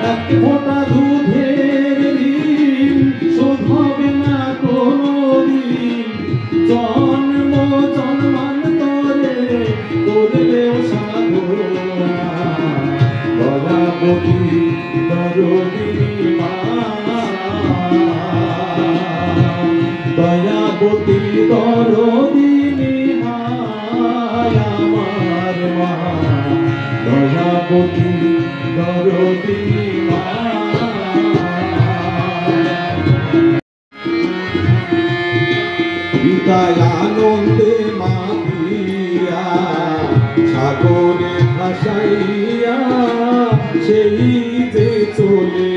এক ফোঁটা দুধের ঋণ শোধ হবে না কোনোদিন। জন্ম জন্মান্তরে করলেও সাধনা, দয়াবতী দরদিনী মা, দয়াবতী দরদিনী হায় আমার মা, দয়াবতী দরদিনী মা। বিদায় আনন্দে মাতিয়া সাগরে ভাসাইয়া সেই যে চলে